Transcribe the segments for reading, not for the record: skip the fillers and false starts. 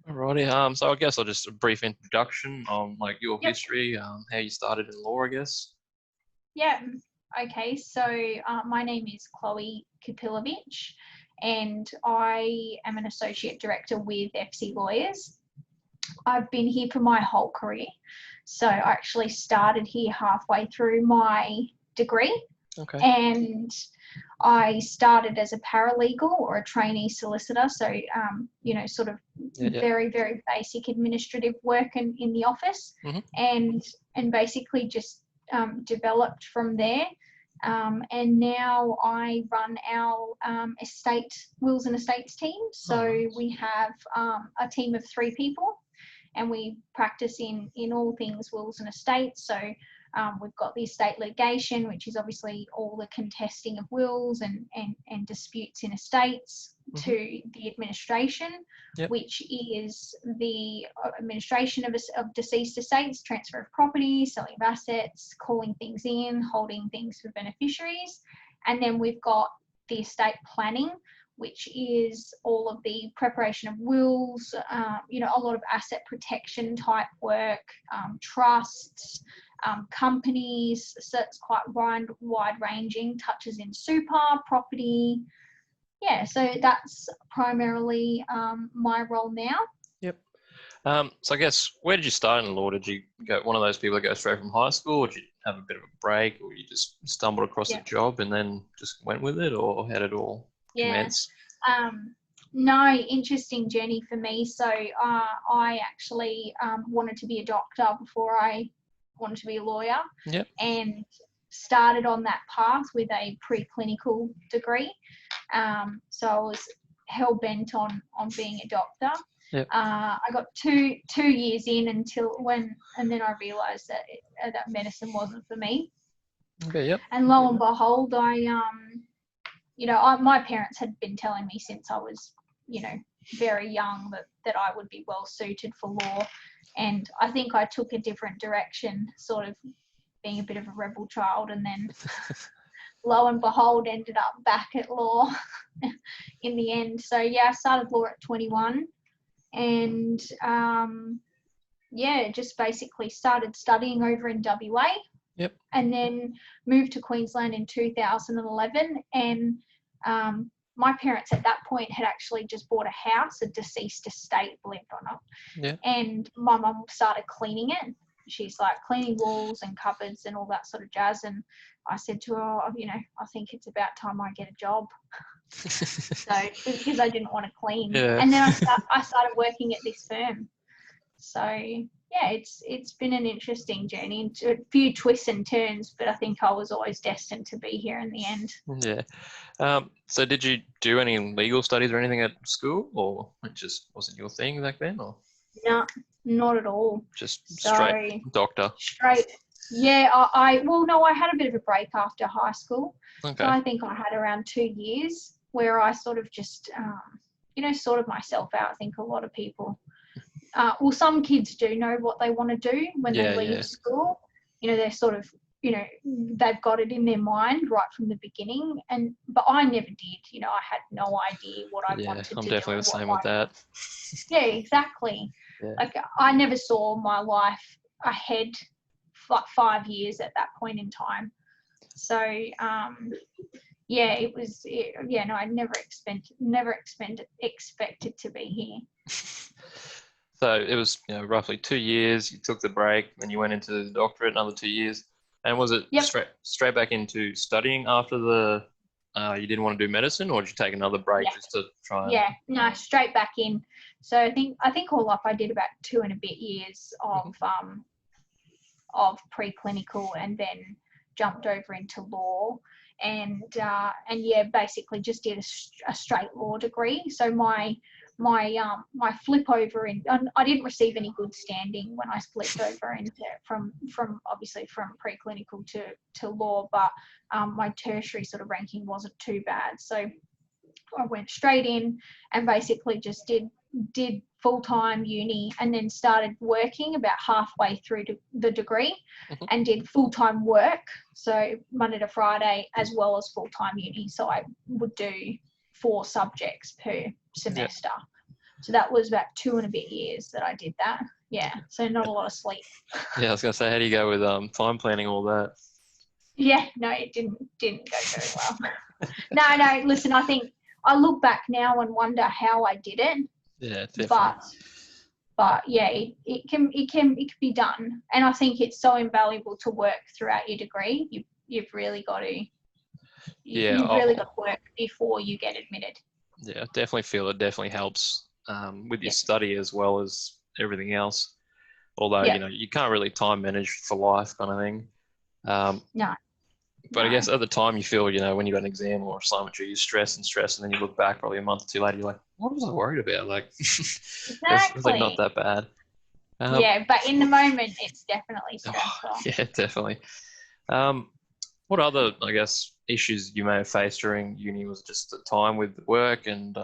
Alrighty. So I guess I'll just a brief introduction on like your Yep. history, how you started in law, I guess. Yeah. Okay. So my name is Chloe Kopilovic, and I am an associate director with FC Lawyers. I've been here for my whole career. So I actually started here halfway through my degree, Okay. and I started as a paralegal or a trainee solicitor. So, sort of Yeah. very, very basic administrative work in the office, Mhm. and basically just developed from there. And now I run our wills and estates team. So nice. we have a team of 3 people, and we practice in all things wills and estates. So we've got the estate litigation, which is obviously all the contesting of wills and disputes in estates, to the administration, Yep. which is the administration of deceased estates, transfer of property, selling of assets, calling things in, holding things for beneficiaries. And then we've got the estate planning, which is all of the preparation of wills, a lot of asset protection type work, trusts, companies. So it's quite wide ranging, touches in super, property. Yeah, so that's primarily my role now. Yep. So I guess where did you start in law? Did you go one of those people that go straight from high school, or did you have a bit of a break, or you just stumbled across a job and then just went with it, or how did it all commence? No, interesting journey for me. So I actually wanted to be a doctor before I wanted to be a lawyer. Yep. And started on that path with a preclinical degree. So I was hell bent on being a doctor. Yep. I got two years in and then I realised that that medicine wasn't for me. Okay. Yep. And lo and behold, my parents had been telling me since I was, very young that I would be well suited for law. And I think I took a different direction, sort of being a bit of a rebel child, and then lo and behold ended up back at law in the end. So I started law at 21, and just basically started studying over in WA. Yep. And then moved to Queensland in 2011, and my parents at that point had actually just bought a house, a deceased estate, believe it or not. Yeah. And my mum started cleaning it. She's like cleaning walls and cupboards and all that sort of jazz. And I said to her, I think it's about time I get a job. So because I didn't want to clean. Yeah. And then I started working at this firm. So it's been an interesting journey, a few twists and turns, but I think I was always destined to be here in the end. Yeah. So did you do any legal studies or anything at school, or it just wasn't your thing back then, or? No, not at all. Just straight doctor. Straight. Yeah, I had a bit of a break after high school. Okay. So I think I had around 2 years where I sort of just, sorted myself out. I think a lot of people, some kids do know what they want to do when they leave school. They're sort of, they've got it in their mind right from the beginning. But I never did. I had no idea what I wanted to do. Yeah, I'm definitely the same with that. Yeah, exactly. Yeah. Like I never saw my life ahead 5 years at that point in time. So it was. No, I never expected to be here. So it was, roughly 2 years. You took the break, then you went into the doctorate, another 2 years. And was it straight back into studying after you didn't want to do medicine, or did you take another break just to try? Yeah, no, straight back in. So I think all up I did about 2 and a bit years of preclinical, and then jumped over into law, and basically just did a straight law degree. So my flip over I didn't receive any good standing when I flipped over into from obviously from preclinical to law, but my tertiary sort of ranking wasn't too bad. So I went straight in and basically just did full-time uni, and then started working about halfway through the degree, and did full-time work, so Monday to Friday, as well as full-time uni. So I would do 4 subjects per semester. So that was about 2 and a bit years that I did that. Yeah, so not a lot of sleep. Yeah, I was gonna say, how do you go with time planning all that? Yeah, no, it didn't go very well. No, listen, I think I look back now and wonder how I did it. Yeah, definitely. But yeah, it can be done. And I think it's so invaluable to work throughout your degree. You've really got to you've really got to work before you get admitted. Yeah, I definitely feel it definitely helps with your study as well as everything else. Although, you can't really time manage for life kind of thing. No. But I guess at the time you feel, when you got an exam or assignment, you stress, and then you look back probably a month or two later, you're like, what was I worried about? Like, it's like not that bad. Yeah, but in the moment, it's definitely stressful. Yeah, definitely. What other, I guess, issues you may have faced during uni? Was it just the time with work and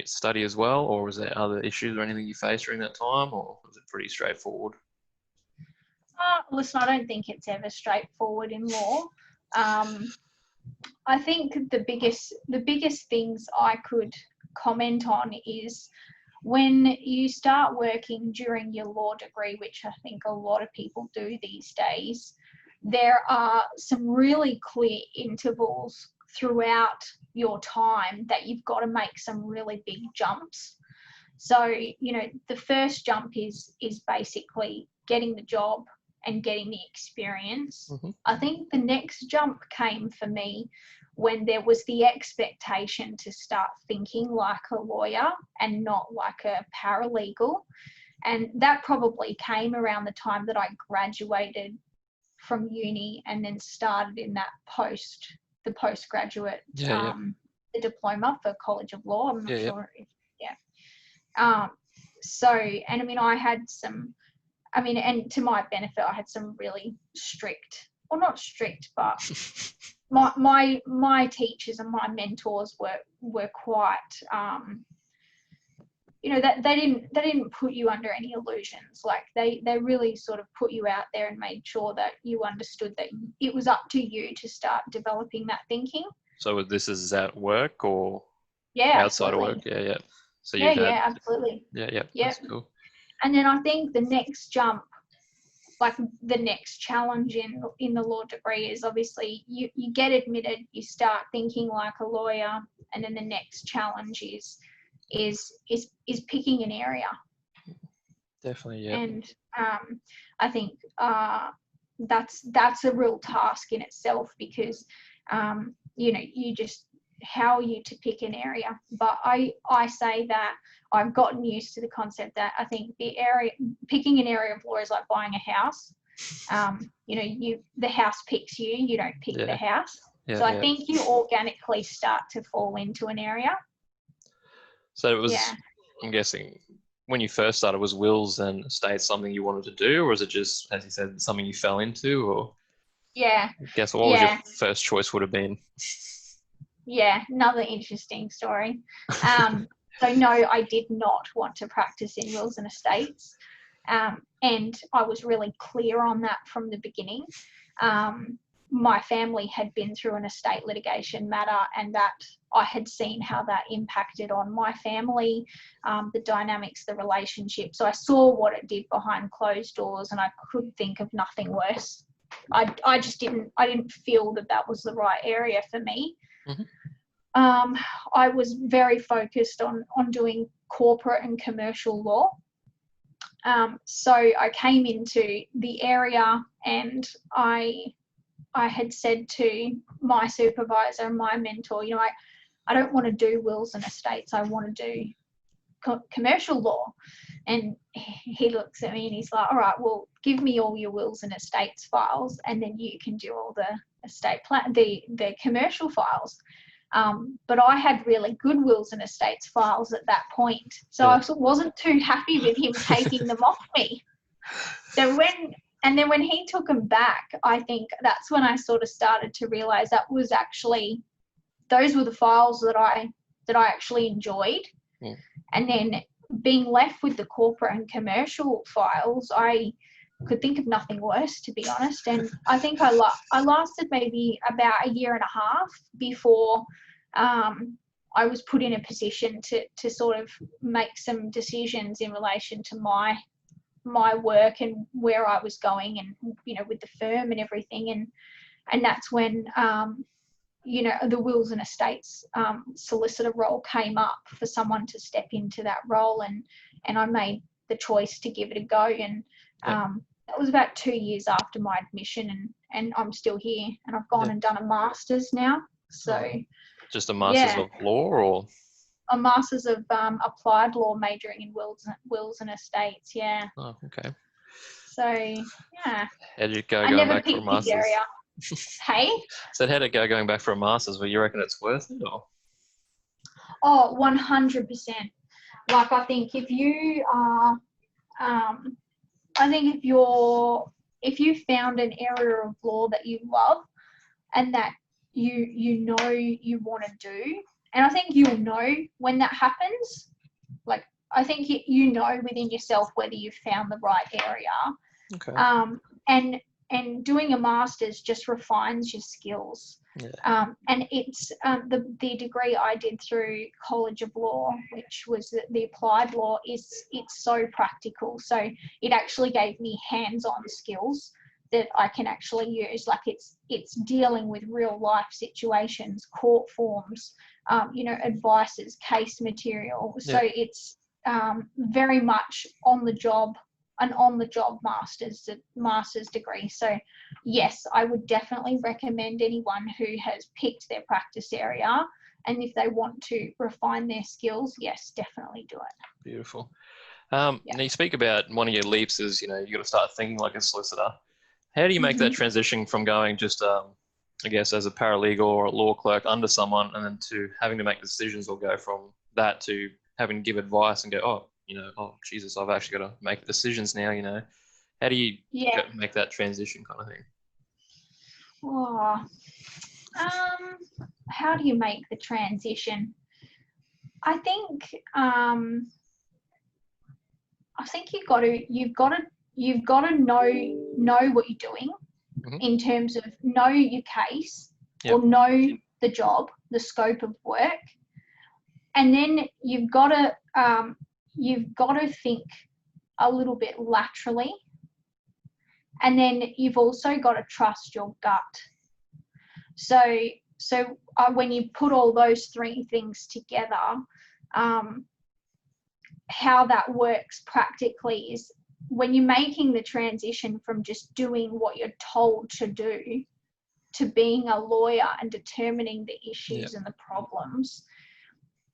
study as well, or was there other issues or anything you faced during that time, or was it pretty straightforward? Listen, I don't think it's ever straightforward in law. I think the biggest things I could comment on is when you start working during your law degree, which I think a lot of people do these days, there are some really clear intervals throughout your time that you've got to make some really big jumps. So, the first jump is basically getting the job and getting the experience. Mm-hmm. I think the next jump came for me when there was the expectation to start thinking like a lawyer and not like a paralegal. And that probably came around the time that I graduated from uni and then started in that the postgraduate, the diploma for College of Law. I'm not sure if, so, and I mean, and to my benefit, I had some really strict, well, not strict, but my teachers and my mentors were quite, that they didn't put you under any illusions. Like they really sort of put you out there and made sure that you understood that it was up to you to start developing that thinking. So this is at work or outside absolutely. of work? Yeah. So absolutely. Yeah. That's cool. And then I think the next jump, like the next challenge in the law degree, is obviously you get admitted, you start thinking like a lawyer, and then the next challenge is picking an area. Definitely, yeah. And I think that's a real task in itself, because you just, how are you to pick an area? But I say that I've gotten used to the concept that I think picking an area of law is like buying a house. The house picks you, you don't pick the house. So I think you organically start to fall into an area. So it was, I'm guessing, when you first started, was wills and estates something you wanted to do, or was it just, as you said, something you fell into? Or I guess what was your first choice would have been? Yeah, another interesting story. So no, I did not want to practice in wills and estates, and I was really clear on that from the beginning. My family had been through an estate litigation matter, and that I had seen how that impacted on my family, the dynamics, the relationship. So I saw what it did behind closed doors, and I could think of nothing worse. I didn't feel that was the right area for me. Mm-hmm. I was very focused on doing corporate and commercial law. So I came into the area, and I had said to my supervisor and my mentor, I don't want to do wills and estates. I want to do commercial law. And he looks at me and he's like, all right, well, give me all your wills and estates files, and then you can do all the estate plan, the commercial files. But I had really good wills and estates files at that point. So I wasn't too happy with him taking them off me. So when he took them back, I think that's when I sort of started to realize those were the files that I actually enjoyed. Yeah. And then being left with the corporate and commercial files, I could think of nothing worse, to be honest. And I think I lasted maybe about a year and a half before I was put in a position to sort of make some decisions in relation to my work and where I was going, and with the firm and everything, and that's when the wills and estates solicitor role came up for someone to step into that role, and I made the choice to give it a go, and that was about 2 years after my admission, and I'm still here, and I've gone and done a master's now. So just a master's of law, or a master's of applied law, majoring in wills and estates. Yeah. Oh, okay. So yeah. How did you go I going never back for a picked this master's? area. Hey. So how'd it go going back for a master's? Well, you reckon it's worth it, or? Oh, 100%. Like, I think if you are, if you found an area of law that you love and that you know you want to do, and I think you'll know when that happens. Like, I think you know within yourself whether you've found the right area. Okay. And doing a master's just refines your skills. Yeah. And it's the degree I did through College of Law, which was the applied law, it's so practical. So it actually gave me hands-on skills that I can actually use. Like, it's dealing with real life situations, court forms, advices, case material. So it's very much an on-the-job master's degree. So yes, I would definitely recommend anyone who has picked their practice area, and if they want to refine their skills, yes, definitely do it. Beautiful. Now you speak about one of your leaps is, you got to start thinking like a solicitor. How do you make that transition from going just, I guess, as a paralegal or a law clerk under someone, and then to having to make decisions, or go from that to having to give advice and go, oh, Jesus, I've actually got to make decisions now, How do you make that transition kind of thing? Oh, how do you make the transition? I think you've got to know what you're doing in terms of know your case or know the job, the scope of work, and then you've got to think a little bit laterally, and then you've also got to trust your gut. So when you put all those three things together, how that works practically is when you're making the transition from just doing what you're told to do to being a lawyer and determining the issues and the problems,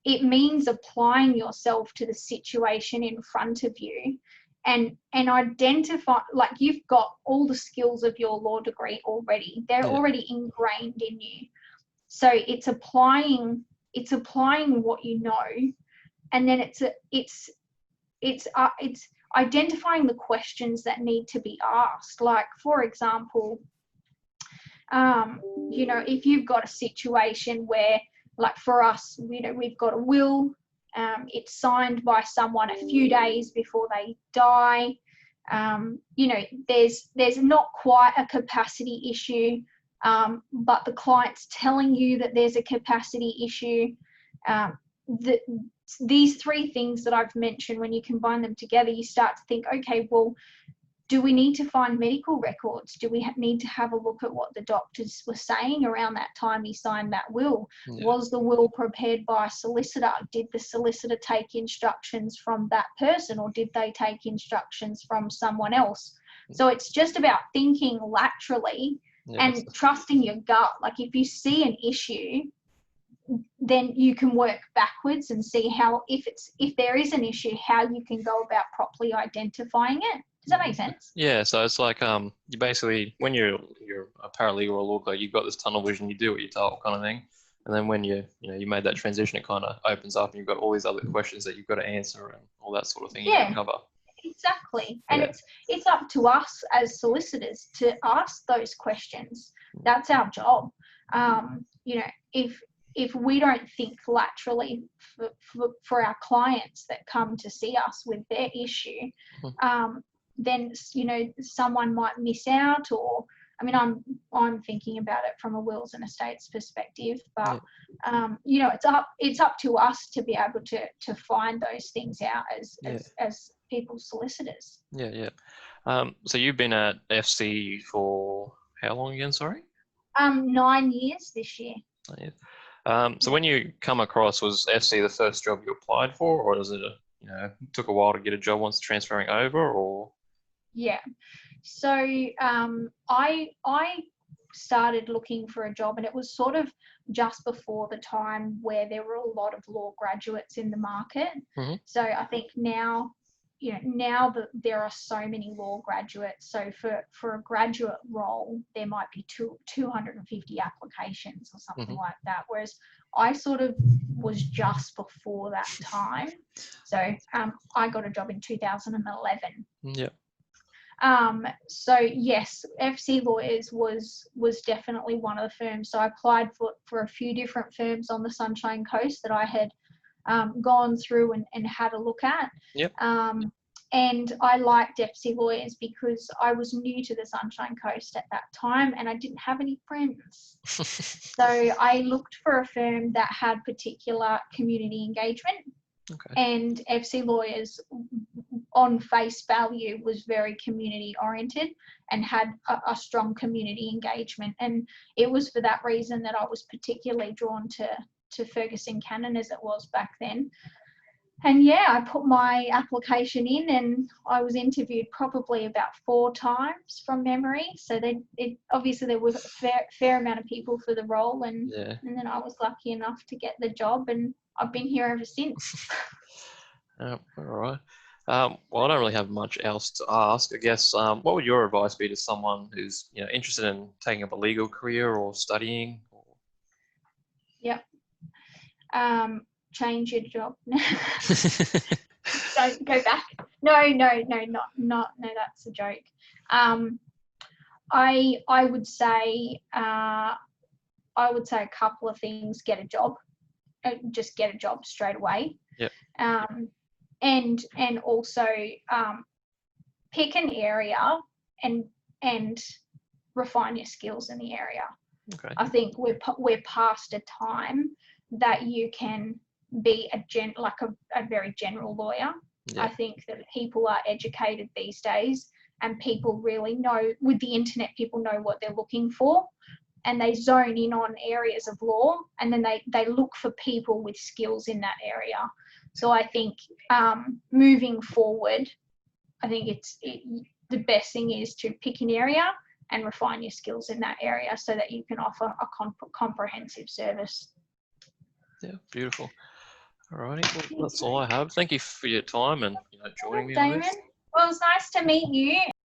it means applying yourself to the situation in front of you and identify, like, you've got all the skills of your law degree already. They're already ingrained in you. So it's applying what you know, and then it's identifying the questions that need to be asked. Like, for example, if you've got a situation where, like for us, we've got a will, it's signed by someone a few days before they die. There's not quite a capacity issue, but the client's telling you that there's a capacity issue. These three things that I've mentioned, when you combine them together, you start to think, okay, well, do we need to find medical records? Do we need to have a look at what the doctors were saying around that time he signed that will? Was the will prepared by a solicitor? Did the solicitor take instructions from that person, or did they take instructions from someone else? So it's just about thinking laterally and trusting your gut. Like, if you see an issue, then you can work backwards and see how, if there is an issue, how you can go about properly identifying it. Does that make sense? Yeah, so it's like you basically, when you're a paralegal or a law clerk, you've got this tunnel vision, you do what you're told kind of thing. And then when you made that transition, it kind of opens up and you've got all these other questions that you've got to answer and all that sort of thing you got to cover. Exactly. And it's up to us as solicitors to ask those questions. That's our job. If we don't think laterally for our clients that come to see us with their issue, then someone might miss out, or I mean, I'm thinking about it from a wills and estates perspective, but you know, it's up to us to be able to find those things out as people's solicitors. So you've been at FC for how long again? Sorry. 9 years this year. So when you come across, was FC the first job you applied for, or was it took a while to get a job once transferring over, or? Yeah. So I started looking for a job, and it was sort of just before the time where there were a lot of law graduates in the market. So I think now that there are so many law graduates, so for a graduate role, there might be 250 applications or something like that. Whereas I sort of was just before that time. So I got a job in 2011. Yeah. So yes, FC Lawyers was definitely one of the firms. So I applied for a few different firms on the Sunshine Coast that I had gone through and had a look at. Yep. And I liked FC Lawyers because I was new to the Sunshine Coast at that time and I didn't have any friends. So I looked for a firm that had particular community engagement. Okay. And FC Lawyers, on face value, was very community oriented and had a strong community engagement. And it was for that reason that I was particularly drawn to Ferguson Cannon, as it was back then. And yeah, I put my application in and I was interviewed probably about 4 times from memory. So obviously there was a fair amount of people for the role, and then I was lucky enough to get the job, and I've been here ever since. All right. Well, I don't really have much else to ask. I guess what would your advice be to someone who's interested in taking up a legal career or studying? Yep. Change your job. Don't go back. No, that's a joke. I would say a couple of things. Get a job. Just get a job straight away. Yep. And also pick an area and refine your skills in the area. Okay. I think we're past a time that you can be a very general lawyer. Yeah. I think that people are educated these days, and people really know, with the internet, people know what they're looking for, and they zone in on areas of law, and then they look for people with skills in that area. So I think moving forward, I think the best thing is to pick an area and refine your skills in that area so that you can offer a comprehensive service. Yeah, beautiful. All righty, well, that's all I have. Thank you for your time and joining me on this. Well, it was nice to meet you.